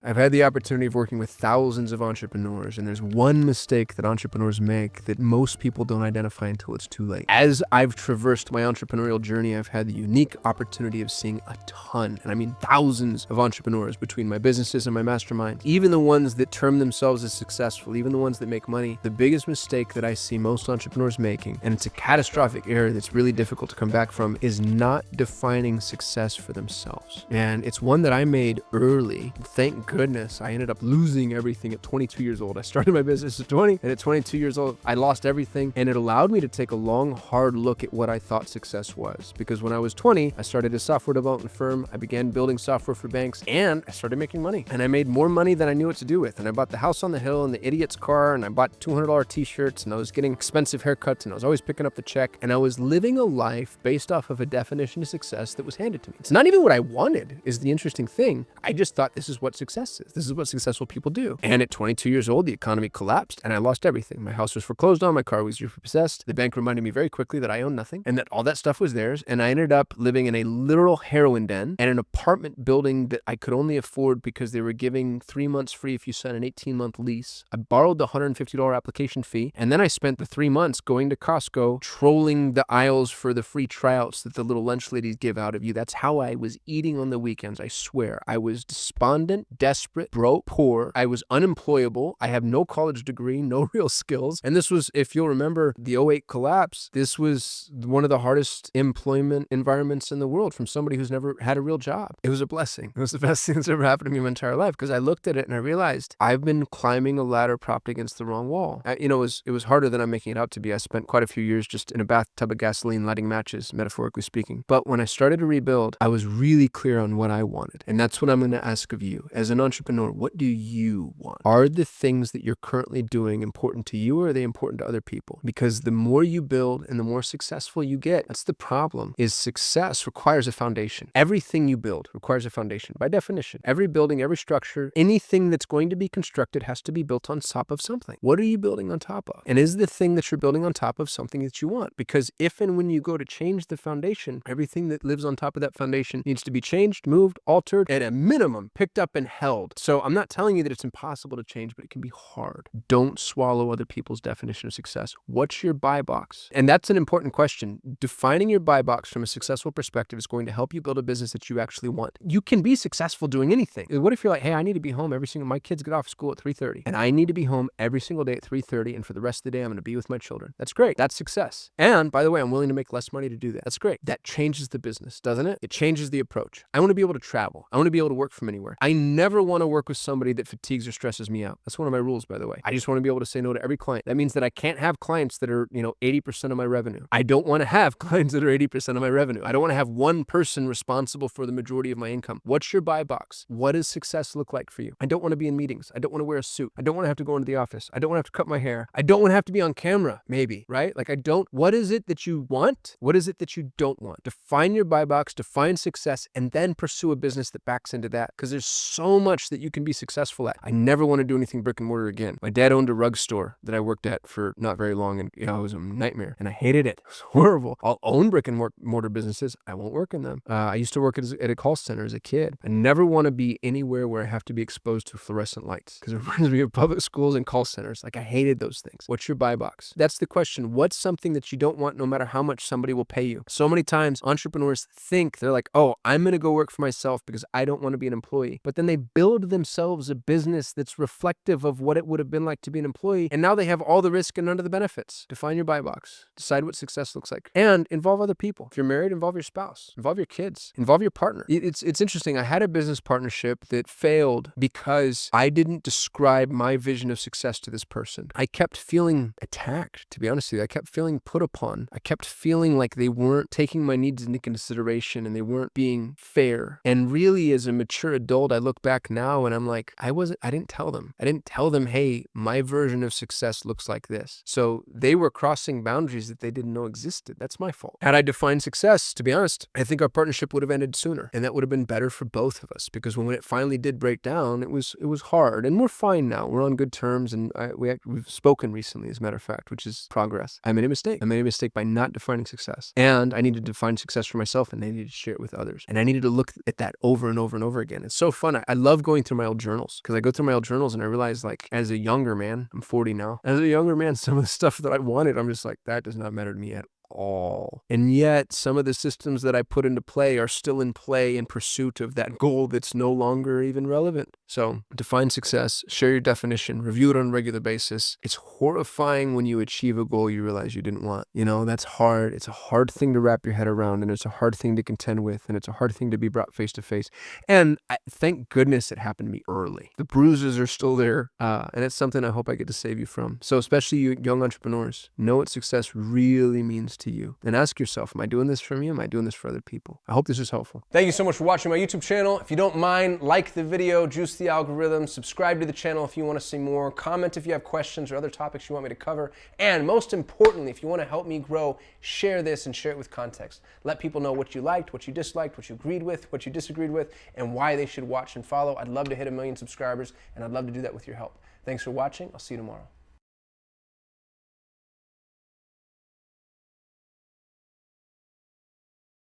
I've had the opportunity of working with thousands of entrepreneurs, and there's one mistake that entrepreneurs make that most people don't identify until it's too late. As I've traversed my entrepreneurial journey, I've had the unique opportunity of seeing a ton, and I mean thousands of entrepreneurs between my businesses and my mastermind. Even the ones that term themselves as successful, even the ones that make money, the biggest mistake that I see most entrepreneurs making, and it's a catastrophic error that's really difficult to come back from, is not defining success for themselves. And it's one that I made early. Thank goodness I ended up losing everything at 22 years old. I started my business at 20, and at 22 years old, I lost everything, and it allowed me to take a long, hard look at what I thought success was. Because when I was 20, I started a software development firm, I began building software for banks, and I started making money. And I made more money than I knew what to do with. And I bought the house on the hill and the idiot's car, and I bought $200 t-shirts, and I was getting expensive haircuts, and I was always picking up the check, and I was living a life based off of a definition of success that was handed to me. It's not even what I wanted, is the interesting thing. I just thought this is what success is. This is what successful people do. And at 22 years old, the economy collapsed and I lost everything. My house was foreclosed on, my car was repossessed. The bank reminded me very quickly that I owned nothing and that all that stuff was theirs. And I ended up living in a literal heroin den and an apartment building that I could only afford because they were giving 3 months free if you signed an 18-month lease. I borrowed the $150 application fee, and then I spent the 3 months going to Costco, trolling the aisles for the free tryouts that the little lunch ladies give out of you. That's how I was eating on the weekends. I swear. I was despondent, desperate, broke, poor. I was unemployable. I have no college degree, no real skills. And this was, if you'll remember the '08 collapse, this was one of the hardest employment environments in the world from somebody who's never had a real job. It was a blessing. It was the best thing that's ever happened to me in my entire life, because I looked at it and I realized I've been climbing a ladder propped against the wrong wall. It was harder than I'm making it out to be. I spent quite a few years just in a bathtub of gasoline lighting matches, metaphorically speaking. But when I started to rebuild, I was really clear on what I wanted. And that's what I'm going to ask of you. As an entrepreneur, what do you want? Are the things that you're currently doing important to you, or are they important to other people? Because the more you build and the more successful you get, that's the problem, is success requires a foundation. Everything you build requires a foundation by definition. Every building, every structure, anything that's going to be constructed has to be built on top of something. What are you building on top of? And is the thing that you're building on top of something that you want? Because if and when you go to change the foundation, everything that lives on top of that foundation needs to be changed, moved, altered, at a minimum, picked up and held. So I'm not telling you that it's impossible to change, but it can be hard. Don't swallow other people's definition of success. What's your buy box? And that's an important question. Defining your buy box from a successful perspective is going to help you build a business that you actually want. You can be successful doing anything. What if you're like, hey, I need to be home every single, my kids get off school at 3:30 and I need to be home every single day at 3:30, and for the rest of the day, I'm going to be with my children. That's great. That's success. And by the way, I'm willing to make less money to do that. That's great. That changes the business, doesn't it? It changes the approach. I want to be able to travel. I want to be able to work from anywhere. I never want to work with somebody that fatigues or stresses me out. That's one of my rules, by the way. I just want to be able to say no to every client. That means that I can't have clients that are, 80% of my revenue. I don't want to have clients that are 80% of my revenue. I don't want to have one person responsible for the majority of my income. What's your buy box? What does success look like for you? I don't want to be in meetings. I don't want to wear a suit. I don't want to have to go into the office. I don't want to have to cut my hair. I don't want to have to be on camera, maybe, right? What is it that you want? What is it that you don't want? Define your buy box, define success, and then pursue a business that backs into that, because there's so much that you can be successful at. I never want to do anything brick and mortar again. My dad owned a rug store that I worked at for not very long, and it was a nightmare, and I hated it. It was horrible. I'll own brick and mortar businesses. I won't work in them. I used to work at a call center as a kid. I never want to be anywhere where I have to be exposed to fluorescent lights, because it reminds me of public schools and call centers. I hated those things. What's your buy box? That's the question. What's something that you don't want no matter how much somebody will pay you? So many times entrepreneurs think they're like, oh, I'm going to go work for myself because I don't want to be an employee. But then they build themselves a business that's reflective of what it would have been like to be an employee. And now they have all the risk and none of the benefits. Define your buy box. Decide what success looks like. And involve other people. If you're married, involve your spouse. Involve your kids. Involve your partner. It's interesting. I had a business partnership that failed because I didn't describe my vision of success to this person. I kept feeling attacked, to be honest with you. I kept feeling put upon. I kept feeling like they weren't taking my needs into consideration and they weren't being fair. And really, as a mature adult, I look back now and I'm like, I didn't tell them. I didn't tell them, hey, my version of success looks like this. So they were crossing boundaries that they didn't know existed. That's my fault. Had I defined success, to be honest, I think our partnership would have ended sooner. And that would have been better for both of us, because when it finally did break down, it was hard. And we're fine now. We're on good terms. And we've spoken recently, as a matter of fact, which is progress. I made a mistake. I made a mistake by not defining success. And I needed to define success for myself, and I needed to share it with others. And I needed to look at that over and over and over again. It's so fun. I love love going through my old journals, because I go through my old journals and I realize, like, as a younger man, I'm 40 now, as a younger man, some of the stuff that I wanted, I'm just like, that does not matter to me at all. And yet some of the systems that I put into play are still in play in pursuit of that goal that's no longer even relevant. So define success, share your definition, review it on a regular basis. It's horrifying when you achieve a goal you realize you didn't want. You know, that's hard. It's a hard thing to wrap your head around, and it's a hard thing to contend with, and it's a hard thing to be brought face to face. And thank goodness it happened to me early. The bruises are still there, and it's something I hope I get to save you from. So especially you young entrepreneurs, know what success really means to you, and ask yourself, am I doing this for me? Am I doing this for other people? I hope this is helpful. Thank you so much for watching my YouTube channel. If you don't mind, like the video, juice the algorithm, subscribe to the channel if you want to see more, comment if you have questions or other topics you want me to cover, and most importantly, if you want to help me grow, share this and share it with context. Let people know what you liked, what you disliked, what you agreed with, what you disagreed with, and why they should watch and follow. I'd love to hit 1 million subscribers, and I'd love to do that with your help. Thanks for watching. I'll see you tomorrow.